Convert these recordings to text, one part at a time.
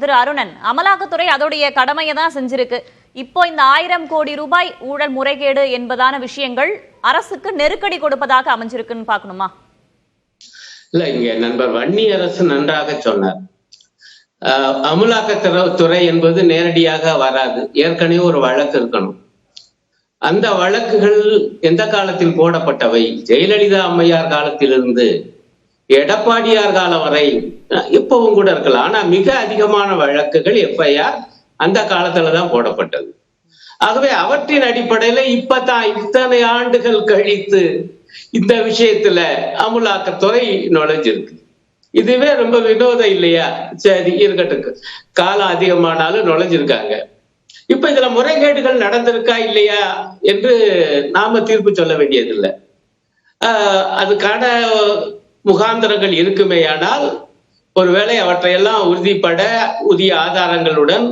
திரு அருணன், அமலாக்கத்துறை அதோடைய கடமையை தான் செஞ்சிருக்கு. இப்போ இந்த 1000 கோடி ரூபாய் ஊழல் முறைகேடு என்பதான விஷயங்கள் அரசுக்கு நெருக்கடி கொடுப்பதாக அமைஞ்சிருக்குன்னு பாக்கணுமா? இல்ல, இங்க நண்பர் வன்னியரசு நன்றாக சொன்னார். அமலாக்கத்துறை என்பது நேரடியாக வராது. ஏற்கனவே ஒரு வழக்கு இருக்கணும். அந்த வழக்குகள் எந்த காலத்தில் போடப்பட்டவை? ஜெயலலிதா அம்மையார் காலத்திலிருந்து எடப்பாடியார் காலம் வரை இப்பவும் கூட இருக்கலாம். ஆனா மிக அதிகமான வழக்குகள் எஃப்ஐஆர் அந்த காலத்துலதான் போடப்பட்டது. ஆகவே அவற்றின் அடிப்படையில இப்பதான் இத்தனை ஆண்டுகள் கழித்து இந்த விஷயத்துல அமலாக்கத்துறை நுழைஞ்சிருக்கு. இதுவே ரொம்ப வினோதம் இல்லையா? சரி, இருக்கட்டும், காலம் அதிகமானாலும் நுழைஞ்சிருக்காங்க. இப்ப இதுல முறைகேடுகள் நடந்திருக்கா இல்லையா என்று நாம தீர்ப்பு சொல்ல வேண்டியதில்லை. அதுக்கான முகாந்திரங்கள் இருக்குமேயானால் ஒருவேளை அவற்றையெல்லாம் உறுதிப்பட உரிய ஆதாரங்களுடன்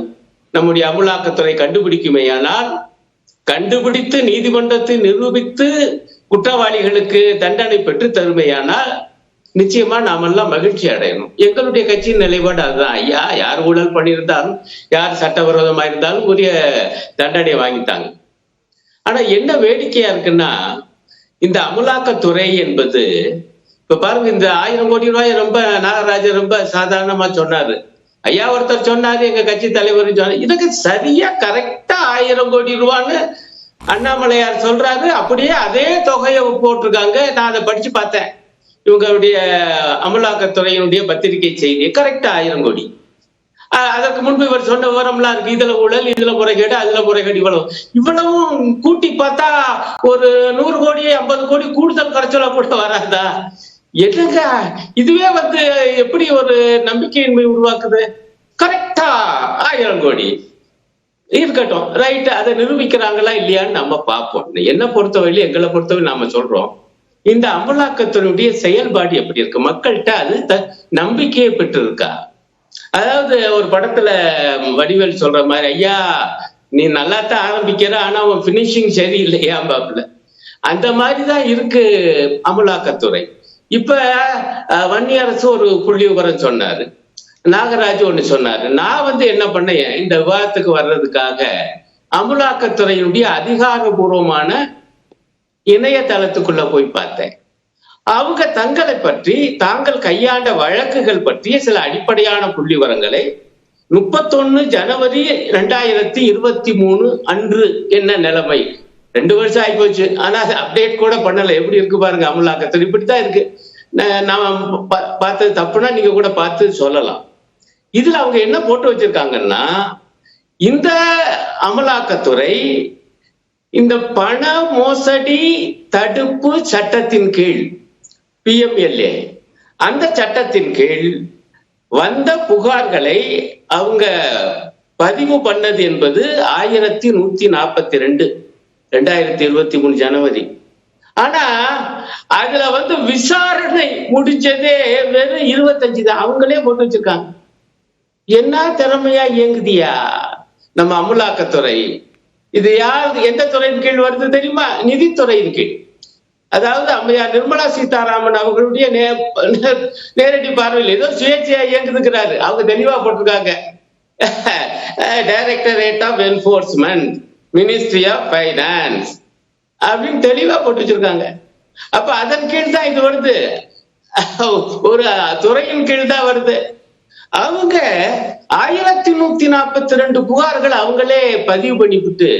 நம்முடைய அமலாக்கத்துறை கண்டுபிடிக்குமேயானால், கண்டுபிடித்து நீதிமன்றத்தை நிரூபித்து குற்றவாளிகளுக்கு தண்டனை பெற்று தருமையானால் நிச்சயமா நாமெல்லாம் மகிழ்ச்சி அடையணும். எங்களுடைய கட்சியின் நிலைப்பாடு அதுதான். ஐயா, யார் ஊழல் பண்ணியிருந்தாலும், யார் சட்டவிரோதமா இருந்தாலும் உரிய தண்டனை வாங்கித்தாங்க. ஆனா என்ன வேடிக்கையா இருக்குன்னா, இந்த அமலாக்கத்துறை என்பது இப்ப பாருங்க, இந்த 1000 கோடி ரூபாய் ரொம்ப நாகராஜன் ரொம்ப சாதாரணமா சொன்னாரு. ஐயா ஒருத்தர் சொன்னாரு, எங்க கட்சி தலைவர் சொன்னாரு. இதுக்கு சரியா கரெக்டா 1000 கோடி ரூபான்னு அண்ணாமலையார் சொல்றாரு. அப்படியே அதே தொகையை போட்டிருக்காங்க. நான் அதை படிச்சு பார்த்தேன். இவங்களுடைய அமலாக்கத்துறையினுடைய பத்திரிகை செய்தி கரெக்டா 1000 கோடி. அதற்கு முன்பு இவர் சொன்ன விவரம்லாம் இருக்கு. இதுல ஊழல், இதுல முறைகேடு, அதுல முறைகேடு, இவ்வளவும் கூட்டி பார்த்தா ஒரு 100 கோடி 50 கோடி கூடுதல் கரைச்சலா கூட வராதா? என்னங்க இதுவே எப்படி ஒரு நம்பிக்கையின்மை உருவாக்குது? கரெக்டா 1000 கோடி இருக்கட்டும், ரைட். அதை நிரூபிக்கிறாங்களா இல்லையான்னு நம்ம பார்ப்போம். என்ன பொறுத்தவரை, எங்களை பொறுத்தவரை நாம சொல்றோம், இந்த அமலாக்கத்துறையுடைய செயல்பாடு எப்படி இருக்கு, மக்கள்கிட்ட அது நம்பிக்கையை பெற்று இருக்கா? அதாவது ஒரு படத்துல வடிவேல் சொல்ற மாதிரி, ஐயா நீ நல்லாத்தான் ஆரம்பிக்கிற, ஆனா உன் பினிஷிங் சரியில்லையா பாப்புல. அந்த மாதிரிதான் இருக்கு அமலாக்கத்துறை. இப்ப வன்னியரசு ஒரு புள்ளி விவரம் சொன்னாரு, நாகராஜ் ஒண்ணு சொன்னாரு. நான் என்ன பண்ணேன், இந்த விவாதத்துக்கு வர்றதுக்காக அமலாக்கத்துறையினுடைய அதிகாரபூர்வமான இணையதளத்துக்குள்ள போய் பார்த்தேன். அவங்க தங்களை பற்றி, தாங்கள் கையாண்ட வழக்குகள் பற்றிய சில அடிப்படையான புள்ளி விவரங்களை 31 ஜனவரி 2023 அன்று என்ன நிலைமை, 2 வருஷம் ஆகி போச்சு, ஆனா அப்டேட் கூட பண்ணல. எப்படி இருக்கு பாருங்க அமலாக்கத்துறை, இப்படித்தான் இருக்கு. நான் பார்த்தது தப்புனா நீங்க கூட பார்த்து சொல்லலாம். இதுல அவங்க என்ன போட்டு வச்சிருக்காங்கன்னா, இந்த அமலாக்கத்துறை இந்த பண மோசடி தடுப்பு சட்டத்தின் கீழ், PMLA, அந்த சட்டத்தின் கீழ் வந்த புகார்களை அவங்க பதிவு பண்ணது என்பது 1142 2023 ஜனவரி. ஆனா அதுல விசாரணை முடிஞ்சதே வெறும் 25 தான். அவங்களே போட்டு வச்சிருக்காங்க. என்ன திறமையா இயங்குதியா நம்ம அமலாக்கத்துறை? இது யார், எந்த துறையின் கீழ் வருது தெரியுமா? நிதித்துறையின் கீழ். அதாவது அம்மையார் நிர்மலா சீதாராமன் அவர்களுடைய நேரடி பார்வையில் ஏதோ சுயேட்சையா இயங்குகிறாரு. அவங்க தெளிவா போட்டிருக்காங்க, directorate of enforcement, ministry of finance அப்படின்னு தெளிவா போட்டு வச்சிருக்காங்க. அப்ப அதன் கீழ் தான் இது வருது, ஒரு துறையின் கீழ் தான் வருது. அவங்க 1142 புகார்கள் அவங்களே பதிவு பண்ணிவிட்டு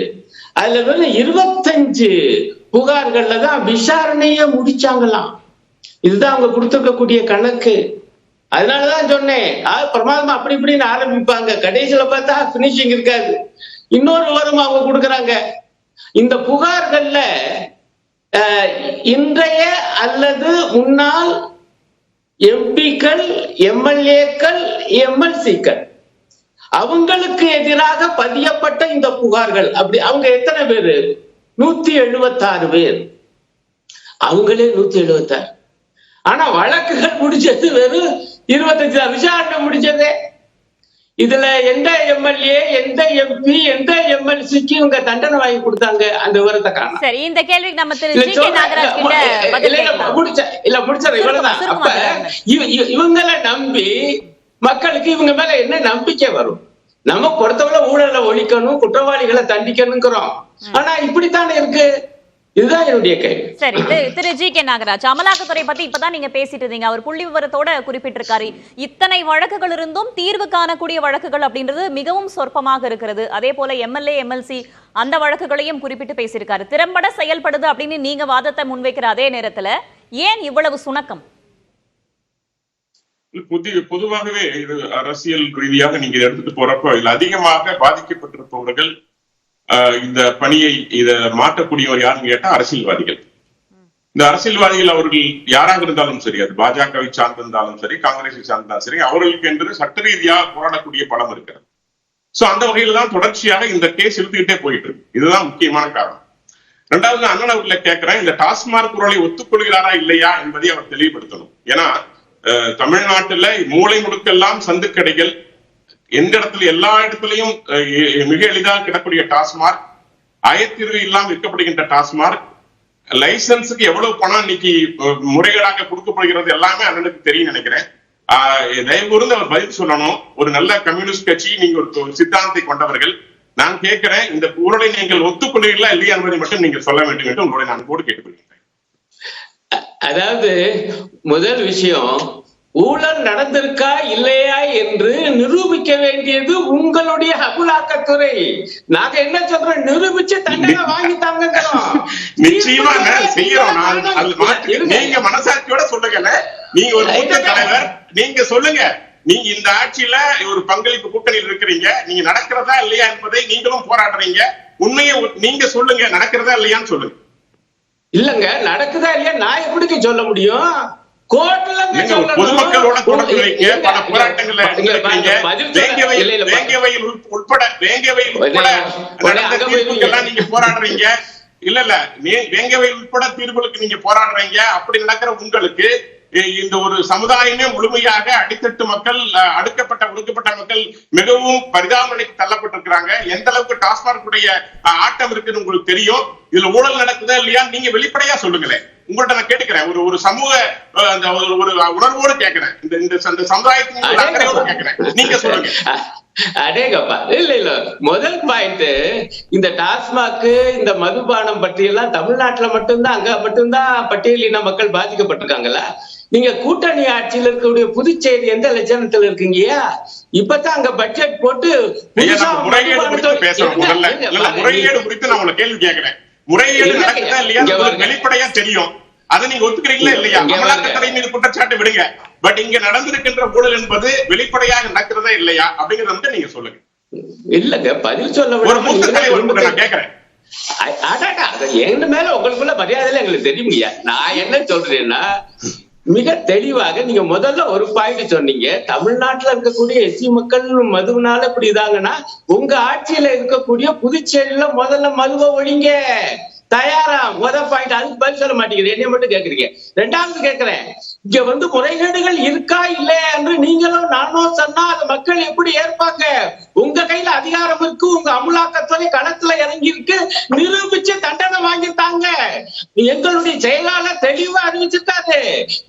அதுல 25 புகார்கள்ல தான் விசாரணைய முடிச்சாங்களாம். இதுதான் அவங்க கொடுத்திருக்கக்கூடிய கணக்கு. அதனாலதான் சொன்னேன், பிரமாதமா அப்படி இப்படின்னு ஆரம்பிப்பாங்க, கடைசியில பார்த்தா பினிஷிங் இருக்காது. இன்னொரு விவரம் அவங்க கொடுக்கறாங்க, இந்த புகார்கள்ல இன்றைய அல்லது முன்னாள் எம்பிக்கள், MLAக்கள், MLCக்கள் அவங்களுக்கு எதிராக பதியப்பட்ட இந்த புகார்கள், அப்படி அவங்க எத்தனை பேரு? 176 பேர். அவங்களே 176. ஆனா வழக்குகள் முடிச்சது வெறும் 25. விசாரணை முடிச்சது. இதுல எந்த MLA, எந்த MP, எந்த MLCக்கு இவங்க தண்டனை வாங்கி கொடுத்தாங்க, அந்த விவரத்தை காணோம். சரி, இந்த கேள்விக்கு நம்ம திரு ஜி கே நாகராஜ் கிட்ட முடிச்சறேன். இவ்வளவுதான். அப்ப இவங்களை நம்பி மக்களுக்கு இவங்க மேல என்ன நம்பிக்கை வரும்? நம்ம பொறுத்தவரை ஊழலை ஒழிக்கணும், குற்றவாளிகளை தண்டிக்கணுங்கிறோம். ஆனா இப்படித்தானே இருக்கு. இதுதான் என்னுடைய கேள்வி. சரி, திரு ஜி கே நாகராஜ், அமலாக்கத்துறை பத்தி இப்பதான் நீங்க பேசிட்டு இருந்தீங்க. அவர் புள்ளி விவரத்தோட குறிப்பிட்டிருக்காரு. இத்தனை வழக்குகள் இருந்தும் தீர்வு காணக்கூடிய வழக்குகள் அப்படின்றது மிகவும் சொற்பமாக இருக்கிறது. அதே போல எம்எல்ஏ எம்எல்சி அந்த வழக்குகளையும் குறிப்பிட்டு பேசியிருக்காரு. திறம்பட செயல்படுது அப்படின்னு நீங்க வாதத்தை முன்வைக்கிற அதே நேரத்துல ஏன் இவ்வளவு சுணக்கம்? பொதுவாகவே இது அரசியல் ரீதியாக நீங்க எடுத்துட்டு போறப்ப இதுல அதிகமாக பாதிக்கப்பட்டிருப்பவர்கள் இந்த பணியை இத மாற்றக்கூடியவர் யாருன்னு கேட்டா அரசியல்வாதிகள். இந்த அரசியல்வாதிகள் அவர்கள் யாராக இருந்தாலும் சரி, அது பாஜகவை சார்ந்திருந்தாலும் சரி, காங்கிரஸை சார்ந்தாலும் சரி, அவர்களுக்கு என்று சட்ட ரீதியாக போராடக்கூடிய பலம் இருக்கிறது. சோ அந்த வகையில தான் தொடர்ச்சியாக இந்த கேஸ் இழுத்துக்கிட்டே போயிட்டு இருக்கு. இதுதான் முக்கியமான காரணம். ரெண்டாவது, அண்ணன் அவர்களை கேட்கிறேன், இந்த டாஸ்மாக் ஊழலை ஒத்துக்கொள்கிறாரா இல்லையா என்பதை அவர் தெளிவுபடுத்தணும். ஏன்னா தமிழ்நாட்டுல மூளை முடுக்கெல்லாம் சந்துக்கடைகள், எந்த இடத்துல எல்லா இடத்துலயும் மிக எளிதாக கிடக்கூடிய டாஸ்மாக், ஆயத்தீர்வு இல்லாமல் விற்கப்படுகின்ற டாஸ்மாக், லைசன்ஸுக்கு எவ்வளவு பணம் இன்னைக்கு முறைகேடாக கொடுக்கப்படுகிறது எல்லாமே அண்ணனுக்கு தெரியும் நினைக்கிறேன். தயவு கூர்ந்து அவர் பதில் சொல்லணும். ஒரு நல்ல கம்யூனிஸ்ட் கட்சி, நீங்க ஒரு சித்தாந்தத்தை கொண்டவர்கள். நான் கேட்கிறேன், இந்த ஊழலை நீங்கள் ஒத்துக்கொள்கிறீர்களா இல்லையா என்பதை மட்டும் நீங்கள் சொல்ல வேண்டும் என்று உங்களுடைய நான் கூட கேட்டுக்கொள்கிறேன். அதாவது முதல் விஷயம், ஊழல் நடந்திருக்கா இல்லையா என்று நிரூபிக்க வேண்டியது உங்களுடைய அமலாக்கத்துறை. நாங்க என்ன சொல்றோம், நிரூபிச்சு தண்டனை வாங்கித்தாங்க. நிச்சயமா செய்யறோம். நீங்க மனசாட்சியோட சொல்லுங்க. நீங்க ஒரு மூத்த தலைவர், நீங்க சொல்லுங்க. நீங்க இந்த ஆட்சியில ஒரு பங்களிப்பு கூட்டணியில் இருக்கிறீங்க, நீங்க நடக்கிறதா இல்லையா என்பதை நீங்களும் போராடுறீங்க. உண்மையை நீங்க சொல்லுங்க, நடக்கிறதா இல்லையான்னு சொல்லுங்க. இல்லங்க, நடக்குதா இல்லையா நான் எப்படி சொல்ல முடியும்? பொதுமக்களோட தொடர்பு வைங்க, பல போராட்டங்கள்ல வேங்கவையில் உட்பட நீங்க போராடுறீங்க. இல்ல வேங்கவையில் உட்பட தீர்வுகளுக்கு நீங்க போராடுறீங்க. அப்படி நடக்கிற உங்களுக்கு இந்த ஒரு சமுதாயமே முழுமையாக அடித்தட்டு மக்கள், ஒடுக்கப்பட்ட மக்கள் மிகவும் பரிதாபனைக்கு தள்ளப்பட்டிருக்கிறாங்க. எந்த அளவுக்கு டாஸ்மாக் உடைய ஆட்டம் இருக்குன்னு உங்களுக்கு தெரியும். இதுல ஊழல் நடக்குதா இல்லையா நீங்க வெளிப்படையா சொல்லுங்களேன். உங்கள்ட்ட நான் கேட்டுக்கிறேன், ஒரு சமூக ஒரு உணர்வோடு கேட்கிறேன், இந்த சமுதாயத்தின் அக்கறையோடு கேட்கிறேன், நீங்க சொல்லுங்க. அடேங்கப்பா, இல்ல முதல் பாயிண்ட், இந்த டாஸ்மாக் இந்த மதுபானம் பற்றி எல்லாம் தமிழ்நாட்டுல மட்டும்தான், அங்க மட்டும்தான் பட்டியலின மக்கள் பாதிக்கப்பட்டிருக்காங்களா? நீங்க கூட்டணி ஆட்சியில் இருக்கக்கூடிய புதுச்சேரி எந்த லட்சணத்துல இருக்கீங்கயா? இப்பதான் அங்க பட்ஜெட் போட்டு முறைகேடு குறித்து நான் உங்களை கேள்வி கேட்கிறேன். முறைகேடு நடக்குதா இல்லையா வெளிப்படையா தெரியும். அதை நீங்க ஒத்துக்கிறீங்களா இல்லையா? அமலாக்கத்துறை மீது குற்றச்சாட்டு விடுங்க. பட் இங்க நடந்திருக்கின்ற ஊழல் என்பது வெளிப்படையாக நடக்கிறதா இல்லையா அப்படிங்கறத வந்து நீங்க சொல்லுங்க. இல்லங்க, பதில் சொல்ல ஒரு மூத்த தலைவர் நான் கேட்கிறேன். எங்க மேல உங்களுக்குள்ள மரியாதையில எங்களுக்கு தெரியுங்கய்யா. நான் என்ன சொல்றேன்னா, மிக தெளிவாக நீங்க முதல்ல ஒரு பாயிண்ட் சொன்னீங்க, தமிழ்நாட்டுல இருக்கக்கூடிய எஸ்சி மக்கள் மதுவினால இப்படி இதாங்கன்னா, உங்க ஆட்சியில இருக்கக்கூடிய புதுச்சேரியில முதல்ல மதுவை ஒழிங்க. தயாரா? முதல் பாயிண்ட். அதுக்கு பதில் சொல்ல மாட்டேங்கிறீங்க, என்னைய மட்டும் கேக்குறீங்க. ரெண்டாவது கேட்கிறேன், இங்க வந்து முறைகேடுகள் இருக்கா இல்லையா என்று நீங்களும் நானும் சொன்னா அது மக்கள் எப்படி ஏற்பாங்க? உங்க கையில அதிகாரம் இருக்கு, உங்க அமலாக்கத்துறை களத்துல இறங்கி இருக்கு, நிரூபிச்சு தண்டனை வாங்கிட்டாங்க. எங்களுடைய செயலாளர் தெளிவா அறிவிச்சிருக்காரு,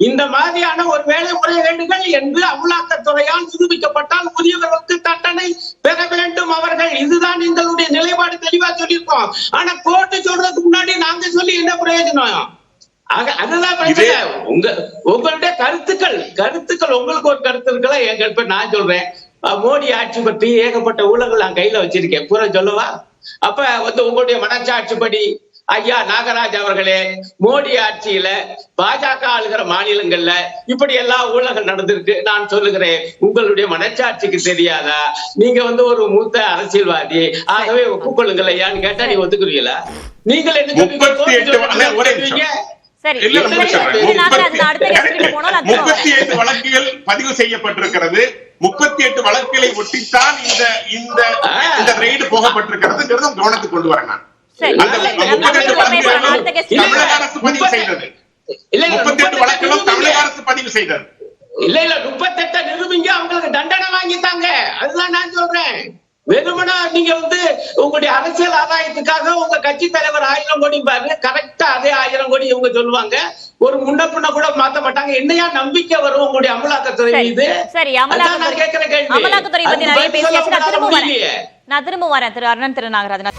இந்த மாதிரியான ஒரு வேலை முறைகேடுகள் என்று அமலாக்கத்துறையால் நிரூபிக்கப்பட்டால் புதியவர்களுக்கு தண்டனை பெற வேண்டும் அவர்கள். இதுதான் எங்களுடைய நிலைப்பாடு, தெளிவா சொல்லியிருக்கோம். ஆனா கோர்ட்டு சொல்றதுக்கு முன்னாடி நாங்க சொல்லி என்ன பிரயோஜனம்? அதுதான் பிரச்சனை. உங்களுடைய கருத்துக்கள் உங்களுக்கு ஒரு கருத்து இருக்கலாம், என் கருத்து நான் சொல்றேன். மோடி ஆட்சி பற்றி ஏகப்பட்ட ஊழல்கள் நான் கையில வச்சிருக்கேன், பூரா சொல்லவா? அப்ப வந்து உங்களுடைய மனச்சாட்சிப்படி ஐயா நாகராஜ் அவர்களே, மோடி ஆட்சியில பாஜக ஆளுகிற மாநிலங்கள்ல இப்படி எல்லா ஊழல்கள் நடந்திருக்கு நான் சொல்லுகிறேன். உங்களுடைய மனச்சாட்சிக்கு தெரியாதா? நீங்க வந்து ஒரு மூத்த அரசியல்வாதி, ஆகவே ஒப்புக்கொள்ளுங்கள் ஐயான்னு கேட்டா நீங்க ஒத்துக்குறீங்களா? நீங்கள் என்ன 38 வழக்குகள் பதிவு செய்யப்பட்டிருக்கிறது. 38 வழக்குகளை ஒட்டித்தான் இந்த ரெய்டு போகப்பட்டிருக்கிறது. கவனத்துக்கு கொண்டு வரேன். தமிழக அரசு பதிவு செய்தது. 38 வழக்குகளும் தமிழக அரசு பதிவு செய்தது. இல்ல 38 நிரூபிங்க, அவங்களுக்கு தண்டனை வாங்கிட்டாங்க. அதுதான் நான் சொல்றேன். வெறுமனா நீங்க உங்களுடைய அரசியல் ஆதாயத்துக்காக உங்க கட்சி தலைவர் 1000 கோடி பாரு, கரெக்டா அதே 1000 கோடி இவங்க சொல்லுவாங்க. ஒரு முன்ன பின்ன கூட மாத்த மாட்டாங்க. என்னையா நம்பிக்கை வரும் உங்களுடைய அமலாக்கத்துறை மீது? சரி, நான் கேட்கிற கேள்வி. அமலாக்கத்துறை பத்தி நிறைய பேசியாச்சு. நான் திரும்ப வரேன் திரு அருணன் திரு நாகராஜன்.